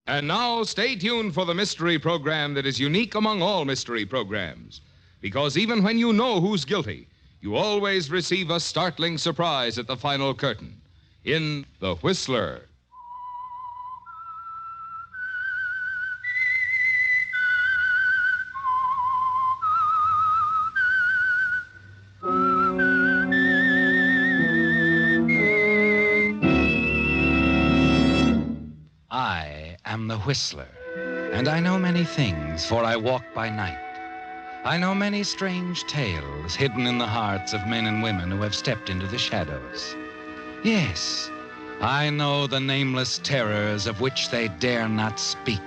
And now, stay tuned for the mystery program that is unique among all mystery programs. Because even when you know who's guilty, you always receive a startling surprise at the final curtain. In The Whistler. I am the Whistler, and I know many things, for I walk by night. I know many strange tales hidden in the hearts of men and women who have stepped into the shadows. Yes, I know the nameless terrors of which they dare not speak.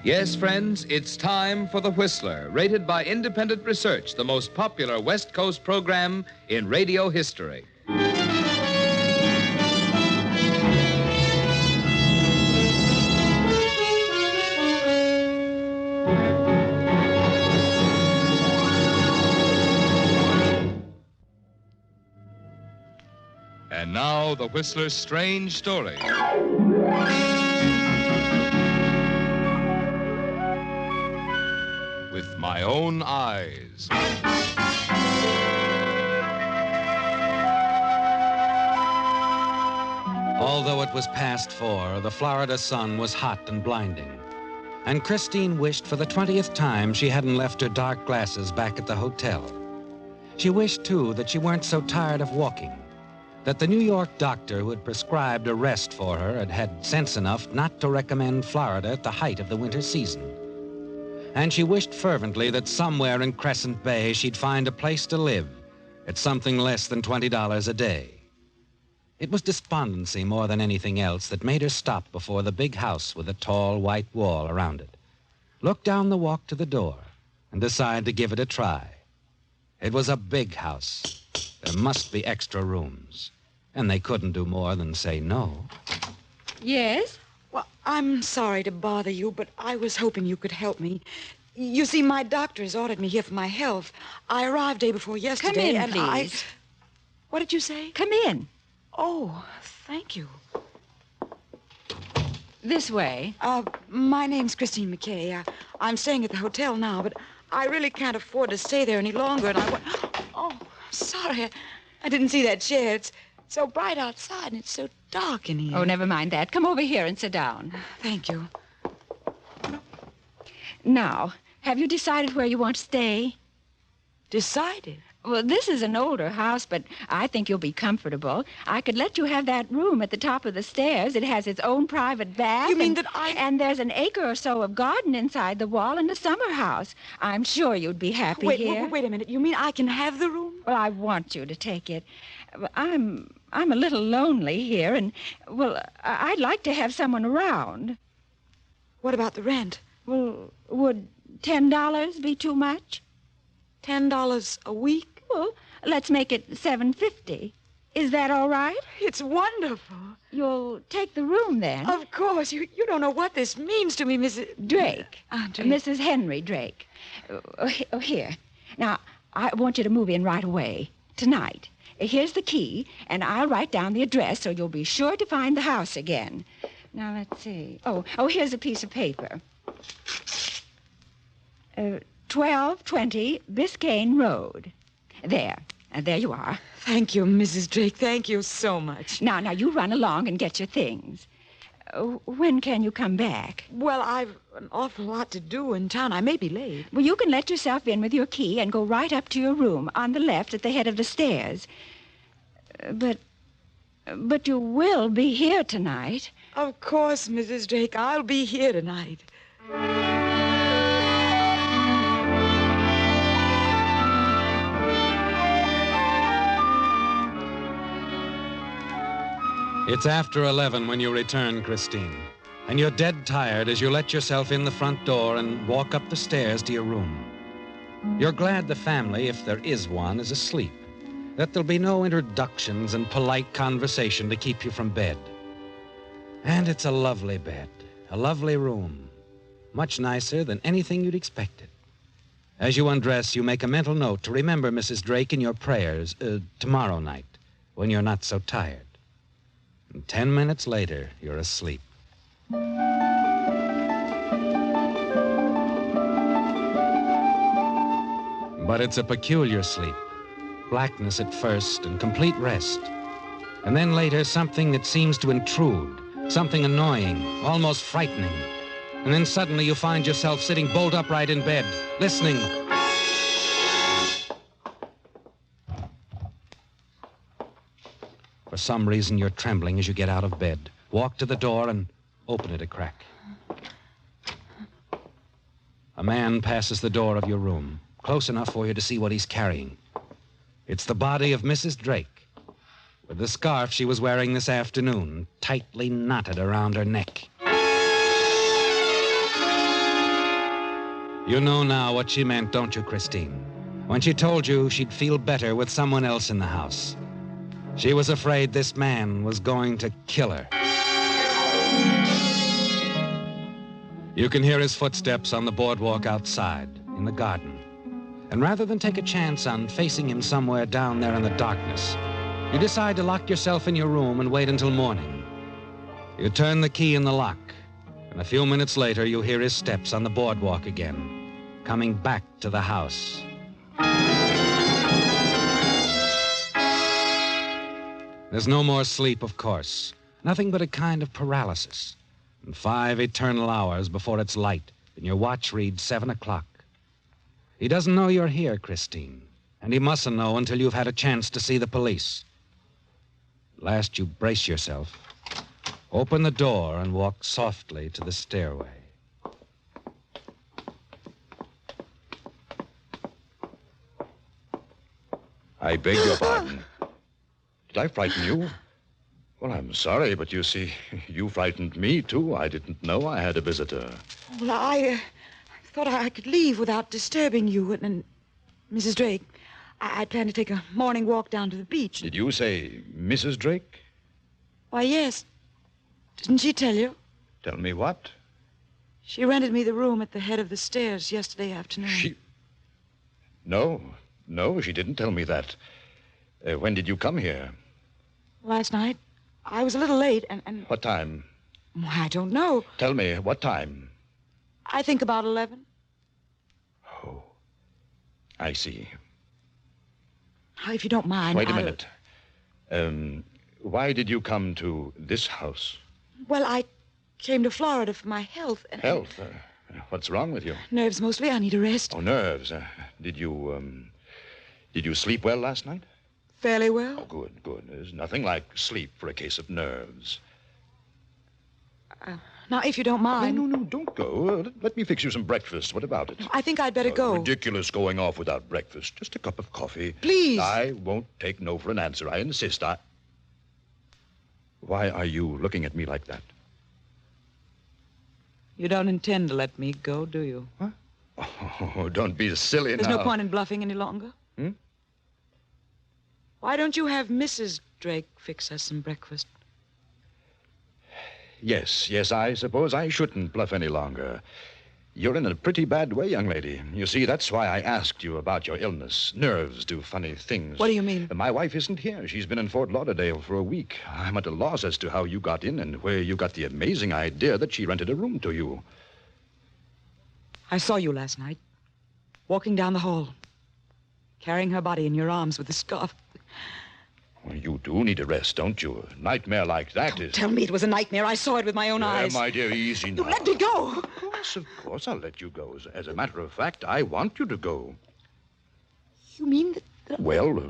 Yes, friends, it's time for The Whistler, rated by independent research, the most popular West Coast program in radio history. And now, The Whistler's strange story. With my own eyes. Although it was past 4, the Florida sun was hot and blinding. And Christine wished for the 20th time she hadn't left her dark glasses back at the hotel. She wished, too, that she weren't so tired of walking, that the New York doctor who had prescribed a rest for her had had sense enough not to recommend Florida at the height of the winter season. And she wished fervently that somewhere in Crescent Bay she'd find a place to live at something less than $20 a day. It was despondency more than anything else that made her stop before the big house with a tall white wall around it, look down the walk to the door, and decide to give it a try. It was a big house. There must be extra rooms, and they couldn't do more than say no. Yes? Well, I'm sorry to bother you, but I was hoping you could help me. You see, my doctor has ordered me here for my health. I arrived day before yesterday, Come in, and please. What did you say? Come in. Oh, thank you. This way. My name's Christine McKay. I'm staying at the hotel now, but I really can't afford to stay there any longer, and Oh, sorry. I didn't see that chair. It's so bright outside, and it's so dark in here. Oh, never mind that. Come over here and sit down. Thank you. Now, have you decided where you want to stay? Decided? Well, this is an older house, but I think you'll be comfortable. I could let you have that room at the top of the stairs. It has its own private bath. You mean that And there's an acre or so of garden inside the wall and a summer house. I'm sure you'd be happy here. Wait a minute. You mean I can have the room? Well, I want you to take it. I'm a little lonely here, and, well, I'd like to have someone around. What about the rent? Well, would $10 be too much? $10 a week? Well, let's make it $7.50. Is that all right? It's wonderful. You'll take the room, then? Of course. You don't know what this means to me, Mrs. Drake. Drake. Mrs. Henry Drake. Here. Now, I want you to move in right away, tonight. Here's the key, and I'll write down the address so you'll be sure to find the house again. Now, let's see. Oh, here's a piece of paper. 1220 Biscayne Road. There you are. Thank you, Mrs. Drake. Thank you so much. Now, you run along and get your things. When can you come back? Well, I've an awful lot to do in town. I may be late. Well, you can let yourself in with your key and go right up to your room on the left at the head of the stairs. But you will be here tonight. Of course, Mrs. Drake. I'll be here tonight. It's after 11 when you return, Christine, and you're dead tired as you let yourself in the front door and walk up the stairs to your room. You're glad the family, if there is one, is asleep, that there'll be no introductions and polite conversation to keep you from bed. And it's a lovely bed, a lovely room, much nicer than anything you'd expected. As you undress, you make a mental note to remember Mrs. Drake in your prayers tomorrow night. when you're not so tired. And 10 minutes later, you're asleep. But it's a peculiar sleep. Blackness at first and complete rest. And then later, something that seems to intrude, something annoying, almost frightening. And then suddenly you find yourself sitting bolt upright in bed, listening. For some reason, you're trembling as you get out of bed. Walk to the door and open it a crack. A man passes the door of your room, close enough for you to see what he's carrying. It's the body of Mrs. Drake, with the scarf she was wearing this afternoon, tightly knotted around her neck. You know now what she meant, don't you, Christine? When she told you she'd feel better with someone else in the house. She was afraid this man was going to kill her. You can hear his footsteps on the boardwalk outside, in the garden. And rather than take a chance on facing him somewhere down there in the darkness, you decide to lock yourself in your room and wait until morning. You turn the key in the lock, and a few minutes later you hear his steps on the boardwalk again, coming back to the house. There's no more sleep, of course. Nothing but a kind of paralysis. And 5 eternal hours before it's light, and your watch reads 7 o'clock. He doesn't know you're here, Christine, and he mustn't know until you've had a chance to see the police. Last, you brace yourself, open the door, and walk softly to the stairway. I beg your pardon. Did I frighten you? Well, I'm sorry, but you see, you frightened me, too. I didn't know I had a visitor. Well, I thought I could leave without disturbing you and Mrs. Drake. I planned to take a morning walk down to the beach. Did you say Mrs. Drake? Why, yes. Didn't she tell you? Tell me what? She rented me the room at the head of the stairs yesterday afternoon. No, she didn't tell me that. When did you come here? Last night. I was a little late and... What time? Well, I don't know. Tell me, what time? I think about 11. Oh, I see. If you don't mind, Wait a minute. Why did you come to this house? Well, I came to Florida for my health. Health? What's wrong with you? Nerves mostly. I need a rest. Oh, nerves. Did you sleep well last night? Fairly well. Oh, good. There's nothing like sleep for a case of nerves. Now, if you don't mind... No, don't go. Let me fix you some breakfast. What about it? I think I'd better go. Ridiculous going off without breakfast. Just a cup of coffee. Please. I won't take no for an answer. I insist. Why are you looking at me like that? You don't intend to let me go, do you? Huh? Oh, don't be silly now. There's no point in bluffing any longer. Why don't you have Mrs. Drake fix us some breakfast? Yes, I suppose I shouldn't bluff any longer. You're in a pretty bad way, young lady. You see, that's why I asked you about your illness. Nerves do funny things. What do you mean? My wife isn't here. She's been in Fort Lauderdale for a week. I'm at a loss as to how you got in and where you got the amazing idea that she rented a room to you. I saw you last night, walking down the hall, carrying her body in your arms with a scarf. Well, you do need a rest, don't you? A nightmare like that is... Tell me it was a nightmare. I saw it with my own eyes. My dear, easy now. You let me go. Of course I'll let you go. As a matter of fact, I want you to go. You mean that... Well,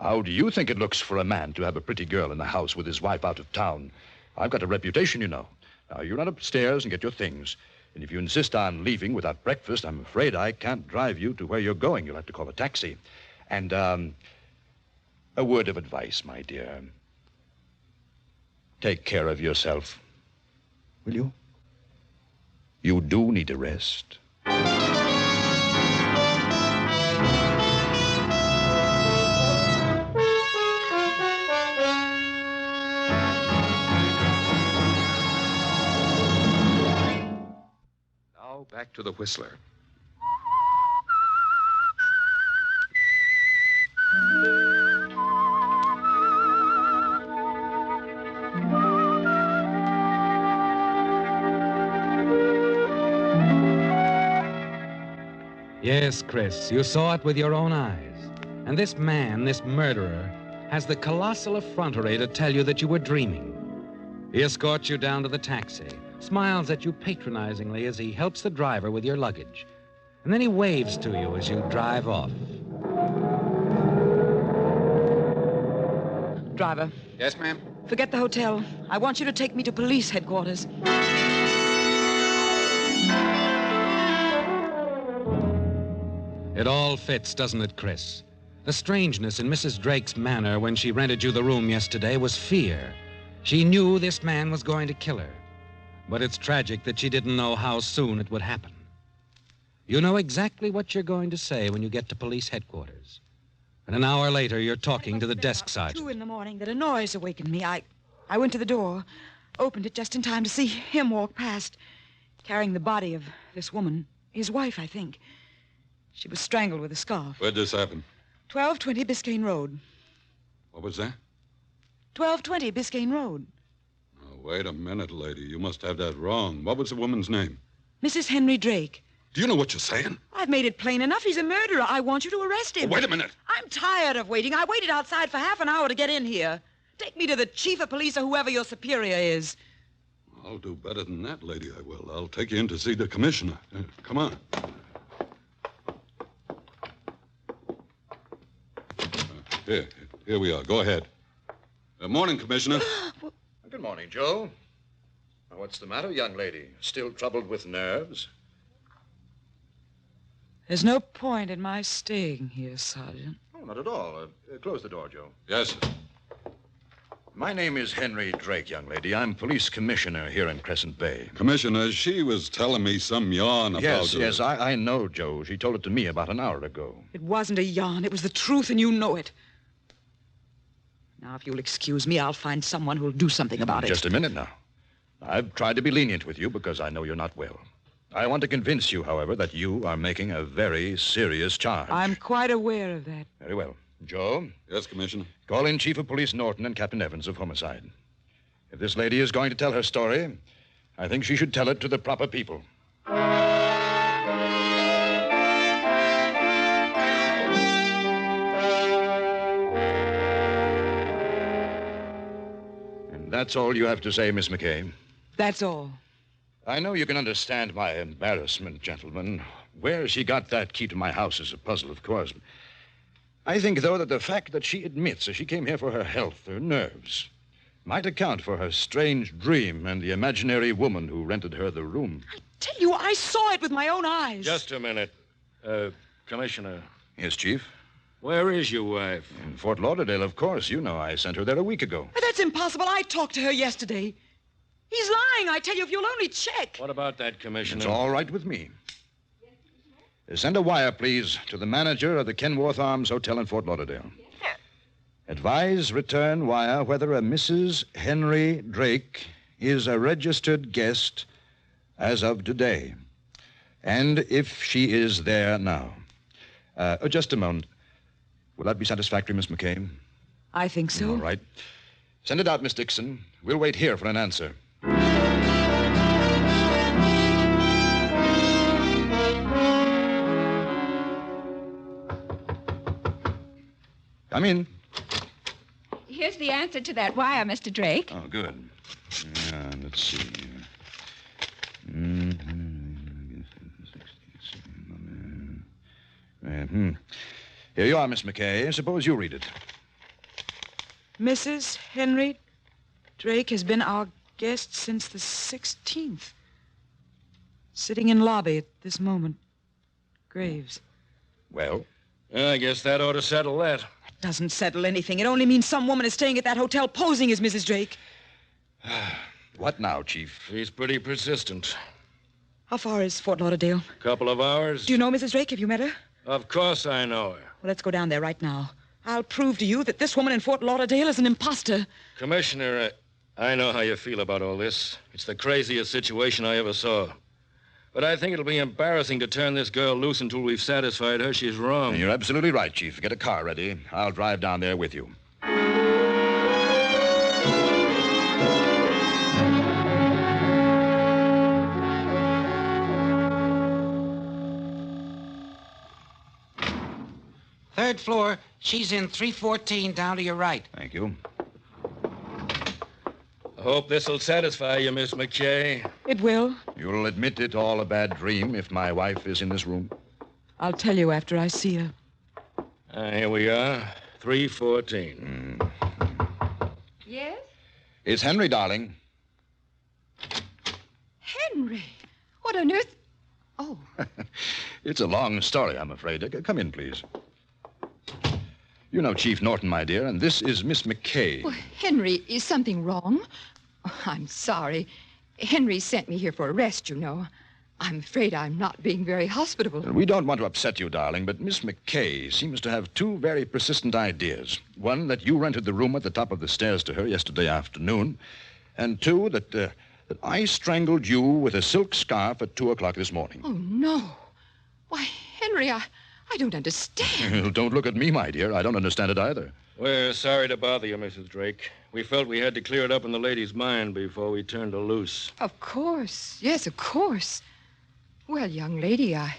how do you think it looks for a man to have a pretty girl in the house with his wife out of town? I've got a reputation, you know. Now, you run upstairs and get your things. And if you insist on leaving without breakfast, I'm afraid I can't drive you to where you're going. You'll have to call a taxi. And, a word of advice, my dear. Take care of yourself. Will you? You do need a rest. Now back to the Whistler. Yes, Chris, you saw it with your own eyes. And this man, this murderer, has the colossal effrontery to tell you that you were dreaming. He escorts you down to the taxi, smiles at you patronizingly as he helps the driver with your luggage. And then he waves to you as you drive off. Driver, Yes, ma'am? forget the hotel. I want you to take me to police headquarters. It all fits, doesn't it, Chris? The strangeness in Mrs. Drake's manner when she rented you the room yesterday was fear. She knew this man was going to kill her. But it's tragic that she didn't know how soon it would happen. You know exactly what you're going to say when you get to police headquarters. And an hour later, you're talking to the desk sergeant. 2 in the morning that a noise awakened me. I went to the door, opened it just in time to see him walk past, carrying the body of this woman, his wife, I think. She was strangled with a scarf. Where'd this happen? 1220 Biscayne Road. What was that? 1220 Biscayne Road. Oh, wait a minute, lady. You must have that wrong. What was the woman's name? Mrs. Henry Drake. Do you know what you're saying? I've made it plain enough. He's a murderer. I want you to arrest him. Oh, wait a minute. I'm tired of waiting. I waited outside for half an hour to get in here. Take me to the chief of police or whoever your superior is. I'll do better than that, lady, I will. I'll take you in to see the commissioner. Come on. Here we are. Go ahead. Morning, Commissioner. Good morning, Joe. Now, what's the matter, young lady? Still troubled with nerves? There's no point in my staying here, Sergeant. Oh, not at all. Close the door, Joe. Yes, sir. My name is Henry Drake, young lady. I'm police commissioner here in Crescent Bay. Commissioner, she was telling me some yarn about... Yes, I know, Joe. She told it to me about an hour ago. It wasn't a yarn. It was the truth, and you know it. Now, if you'll excuse me, I'll find someone who'll do something about it. Just a minute now. I've tried to be lenient with you because I know you're not well. I want to convince you, however, that you are making a very serious charge. I'm quite aware of that. Very well. Joe? Yes, Commissioner? Call in Chief of Police Norton and Captain Evans of Homicide. If this lady is going to tell her story, I think she should tell it to the proper people. And that's all you have to say, Miss McKay. That's all. I know you can understand my embarrassment, gentlemen. Where she got that key to my house is a puzzle, of course. I think, though, that the fact that she admits that she came here for her health, her nerves, might account for her strange dream and the imaginary woman who rented her the room. I tell you, I saw it with my own eyes. Just a minute. Commissioner, Yes, Chief? where is your wife? In Fort Lauderdale, of course. You know I sent her there a week ago. But that's impossible. I talked to her yesterday. He's lying, I tell you, if you'll only check. What about that, Commissioner? It's all right with me. Send a wire, please, to the manager of the Kenworth Arms Hotel in Fort Lauderdale. Advise return wire whether a Mrs. Henry Drake is a registered guest as of today, and if she is there now. Just a moment. Will that be satisfactory, Miss McCain? I think so. All right. Send it out, Miss Dixon. We'll wait here for an answer. Come in. Here's the answer to that wire, Mr. Drake. Oh, good. Let's see. Here you are, Miss McKay. Suppose you read it. Mrs. Henry Drake has been our guest since the 16th. Sitting in lobby at this moment. Graves. Well? I guess that ought to settle that. Doesn't settle anything. It only means some woman is staying at that hotel posing as Mrs. Drake. What now, Chief? She's pretty persistent. How far is Fort Lauderdale? Couple of hours. Do you know Mrs. Drake? Have you met her? Of course I know her. Well, let's go down there right now. I'll prove to you that this woman in Fort Lauderdale is an imposter. Commissioner, I know how you feel about all this. It's the craziest situation I ever saw. But I think it'll be embarrassing to turn this girl loose until we've satisfied her she's wrong. You're absolutely right, Chief. Get a car ready. I'll drive down there with you. third floor. She's in 314 down to your right. Thank you. I hope this'll satisfy you, Miss McKay. It will. You'll admit it all a bad dream if my wife is in this room? I'll tell you after I see her. Here we are, 314. Yes? It's Henry, darling. Henry, what on earth? Oh, It's a long story, I'm afraid. Come in, please. You know Chief Norton, my dear, and this is Miss McKay. well, Henry, is something wrong? Oh, I'm sorry. Henry sent me here for a rest, you know. I'm afraid I'm not being very hospitable. We don't want to upset you, darling, but Miss McKay seems to have two very persistent ideas. One, that you rented the room at the top of the stairs to her yesterday afternoon, and two, that I strangled you with a silk scarf at 2 o'clock this morning. Oh, no. Why, Henry, I don't understand. Don't look at me, my dear. I don't understand it either. We're sorry to bother you, Mrs. Drake. We felt we had to clear it up in the lady's mind before we turned her loose. Of course. Yes, of course. Well, young lady, I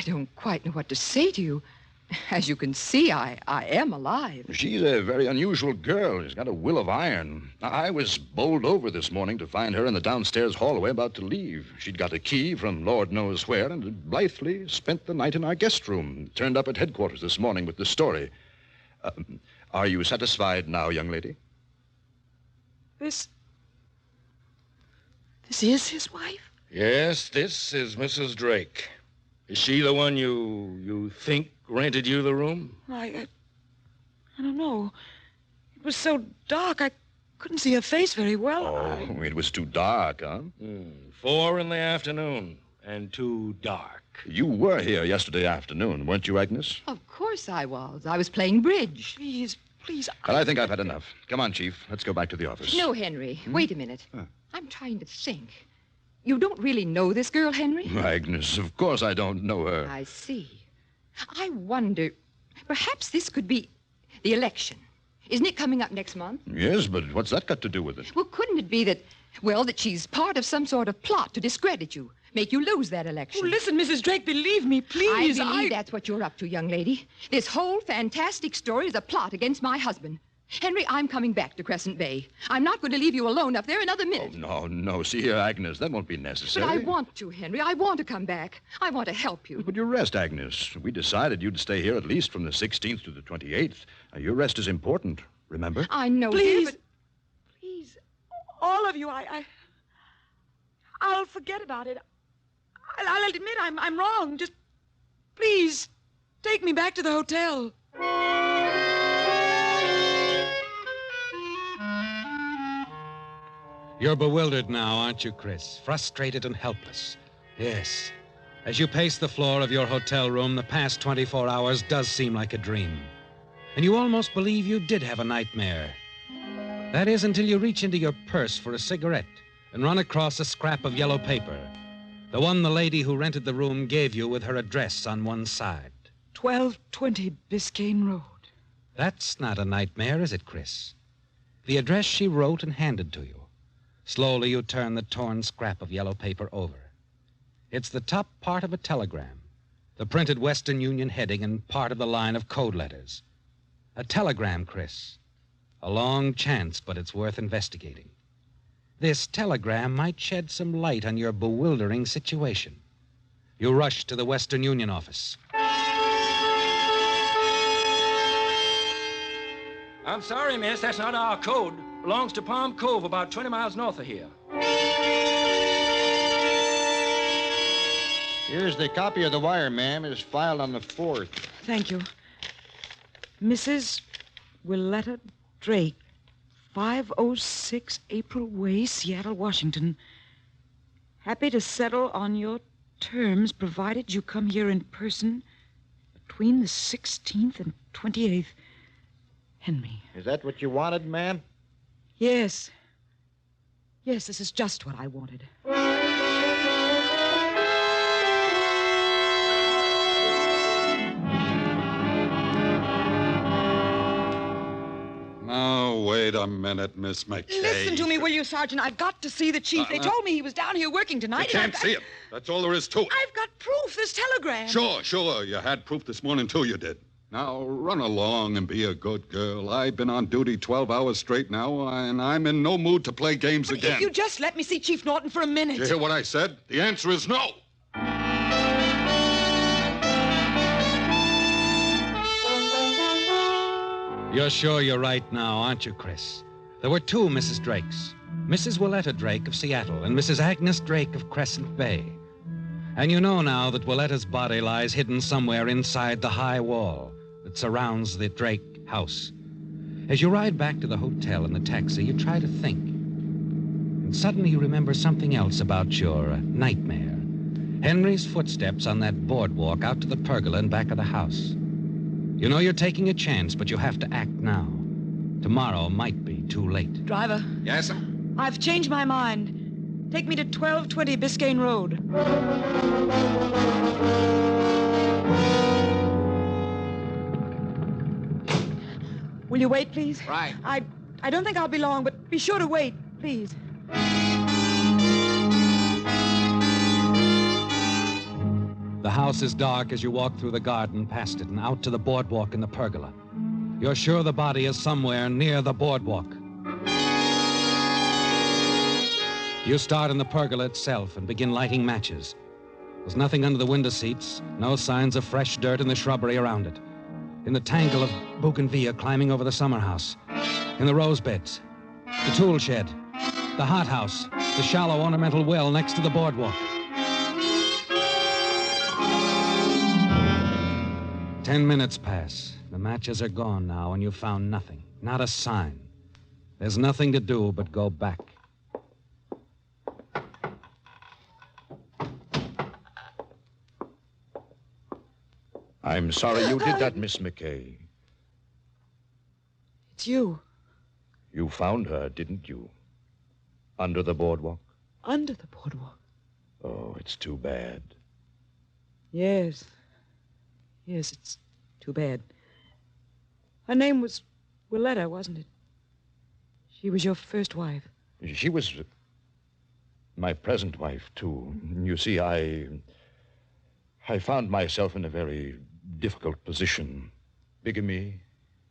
don't quite know what to say to you. As you can see, I am alive. She's a very unusual girl. She's got a will of iron. I was bowled over this morning to find her in the downstairs hallway about to leave. She'd got a key from Lord knows where and had blithely spent the night in our guest room. Turned up at headquarters this morning with the story. Are you satisfied now, young lady? This is his wife? Yes, this is Mrs. Drake. Is she the one you think rented you the room? I don't know. It was so dark, I couldn't see her face very well. Oh, it was too dark, huh? 4 in the afternoon, and too dark. You were here yesterday afternoon, weren't you, Agnes? Of course I was. I was playing bridge. Please. Well, I think I've had enough. Come on, Chief. Let's go back to the office. No, Henry. Wait a minute. I'm trying to think. You don't really know this girl, Henry? Agnes, of course I don't know her. I see. I wonder, perhaps this could be the election. Isn't it coming up next month? Yes, but what's that got to do with it? Well, couldn't it be that she's part of some sort of plot to discredit you, make you lose that election? Oh, listen, Mrs. Drake, believe me, please. I believe that's what you're up to, young lady. This whole fantastic story is a plot against my husband. Henry, I'm coming back to Crescent Bay. I'm not going to leave you alone up there another minute. Oh, no. See here, Agnes, that won't be necessary. But I want to, Henry. I want to come back. I want to help you. But your rest, Agnes. We decided you'd stay here at least from the 16th to the 28th. Your rest is important, remember? I know, Please. dear, but... Please, all of you, I'll forget about it. I'll admit I'm wrong. Just, please, take me back to the hotel. You're bewildered now, aren't you, Chris? Frustrated and helpless. Yes. As you pace the floor of your hotel room, the past 24 hours does seem like a dream. And you almost believe you did have a nightmare. That is until you reach into your purse for a cigarette and run across a scrap of yellow paper. The one the lady who rented the room gave you with her address on one side. 1220 Biscayne Road. That's not a nightmare, is it, Chris? The address she wrote and handed to you. Slowly you turn the torn scrap of yellow paper over. It's the top part of a telegram, the printed Western Union heading and part of the line of code letters. A telegram, Chris. A long chance, but it's worth investigating. This telegram might shed some light on your bewildering situation. You rush to the Western Union office. I'm sorry, miss. That's not our code. Belongs to Palm Cove, about 20 miles north of here. Here's the copy of the wire, ma'am. It is filed on the 4th. Thank you. Mrs. Willetta Drake, 506 April Way, Seattle, Washington. Happy to settle on your terms, provided you come here in person between the 16th and 28th. Henry. Is that what you wanted, ma'am? Yes. Yes, this is just what I wanted. Now, wait a minute, Miss McKay. Listen to me, will you, Sergeant? I've got to see the chief. They told me he was down here working You tonight. can't see him. That's all there is to it. I've got proof, this telegram. Sure. You had proof this morning, too, you did. Now, run along and be a good girl. I've been on duty 12 hours straight now, and I'm in no mood to play games But again. if you just let me see Chief Norton for a minute. Did you hear what I said? The answer is no. You're sure you're right now, aren't you, Chris? There were two Mrs. Drakes. Mrs. Willetta Drake of Seattle and Mrs. Agnes Drake of Crescent Bay. And you know now that Willetta's body lies hidden somewhere inside the high wall that surrounds the Drake house. As you ride back to the hotel in the taxi, you try to think. And suddenly you remember something else about your nightmare. Henry's footsteps on that boardwalk out to the pergola in back of the house. You know you're taking a chance, but you have to act now. Tomorrow might be too late. Driver, Yes, sir? I've changed my mind. Take me to 1220 Biscayne Road. Will you wait, please? Right. I don't think I'll be long, but be sure to wait, please. The house is dark as you walk through the garden past it and out to the boardwalk in the pergola. You're sure the body is somewhere near the boardwalk. You start in the pergola itself and begin lighting matches. There's nothing under the window seats, no signs of fresh dirt in the shrubbery around it. In the tangle of bougainvillea climbing over the summer house, in the rose beds, the tool shed, the hothouse, the shallow ornamental well next to the boardwalk. 10 minutes pass. The matches are gone now, and you've found nothing. Not a sign. There's nothing to do but go back. I'm sorry you did that, Miss McKay. It's you. You found her, didn't you? Under the boardwalk? Under the boardwalk. Oh, it's too bad. Yes. Yes, it's too bad. Her name was Willetta, wasn't it? She was your first wife. She was my present wife, too. You see, I found myself in a very difficult position. Bigamy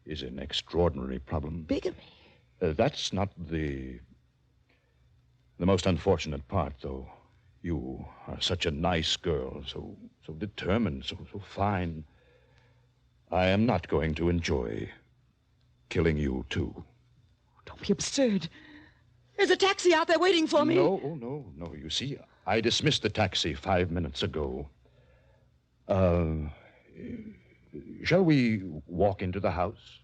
is an extraordinary problem. Bigamy? That's not the most unfortunate part, though. You are such a nice girl, so determined, so fine. I am not going to enjoy killing you, too. Don't be absurd. There's a taxi out there waiting for me. No. You see, I dismissed the taxi 5 minutes ago. Shall we walk into the house?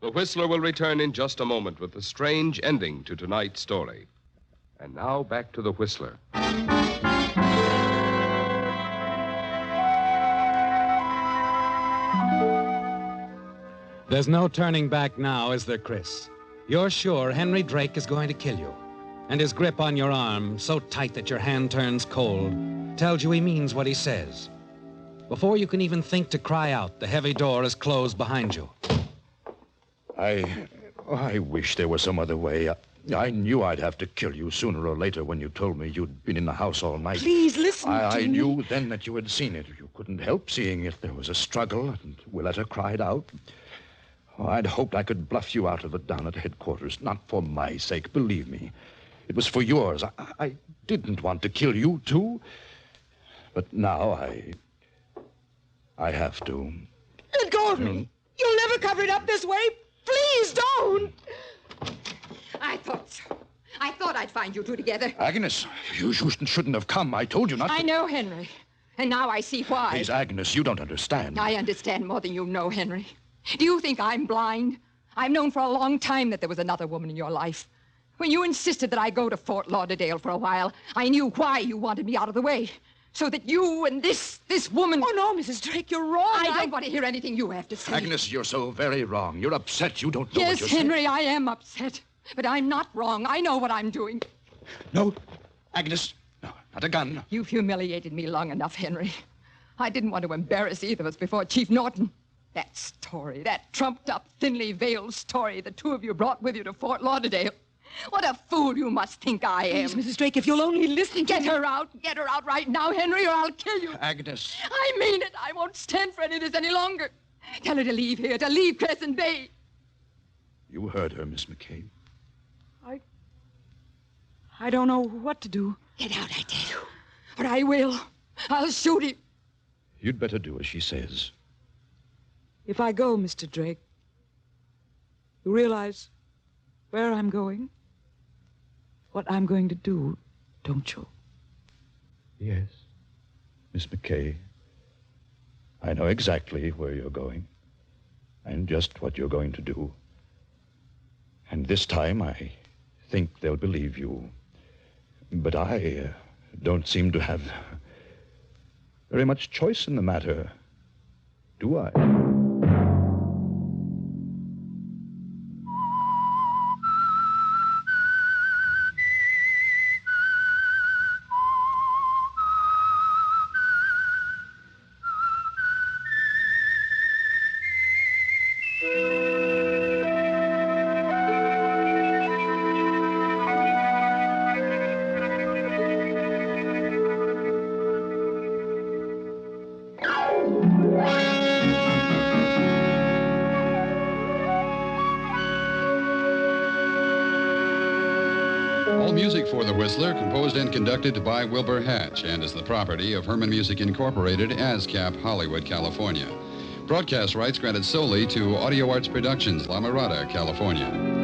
The Whistler will return in just a moment with the strange ending to tonight's story. And now back to the Whistler. There's no turning back now, is there, Chris? You're sure Henry Drake is going to kill you. And his grip on your arm, so tight that your hand turns cold, tells you he means what he says. Before you can even think to cry out, the heavy door is closed behind you. I wish there was some other way. I knew I'd have to kill you sooner or later when you told me you'd been in the house all night. Please listen to me. I knew then that you had seen it. You couldn't help seeing it. There was a struggle, and Willetta cried out. Oh, I'd hoped I could bluff you out of it down at headquarters. Not for my sake, believe me. It was for yours. I didn't want to kill you, too. But now I have to. Let go of me. You'll never cover it up this way. Please don't. I thought so. I thought I'd find you two together. Agnes, you shouldn't have come. I told you not to. I know, Henry. And now I see why. Please, Agnes, you don't understand. I understand more than you know, Henry. Do you think I'm blind? I've known for a long time that there was another woman in your life. When you insisted that I go to Fort Lauderdale for a while, I knew why you wanted me out of the way. So that you and this woman... Oh, no, Mrs. Drake, you're wrong. I don't want to hear anything you have to say. Agnes, you're so very wrong. You're upset. You don't know Yes, what you're saying. Henry, I am upset. But I'm not wrong. I know what I'm doing. No, Agnes, no, not a gun. You've humiliated me long enough, Henry. I didn't want to embarrass either of us before Chief Norton. That story, that trumped-up, thinly veiled story the two of you brought with you to Fort Lauderdale. What a fool you must think I am. Please, Mrs. Drake, if you'll only listen to Get me. her out. Get her out right now, Henry, or I'll kill you. Agnes. I mean it. I won't stand for any of this any longer. Tell her to leave here, to leave Crescent Bay. You heard her, Miss McKay. I don't know what to do. Get out, I tell you. Or I will. I'll shoot him. You'd better do as she says. If I go, Mr. Drake, you realize where I'm going? What I'm going to do, don't you? Yes, Miss McKay. I know exactly where you're going and just what you're going to do. And this time I think they'll believe you. But I don't seem to have very much choice in the matter, do I? All music for The Whistler, composed and conducted by Wilbur Hatch, and is the property of Herman Music Incorporated, ASCAP, Hollywood, California. Broadcast rights granted solely to Audio Arts Productions, La Mirada, California.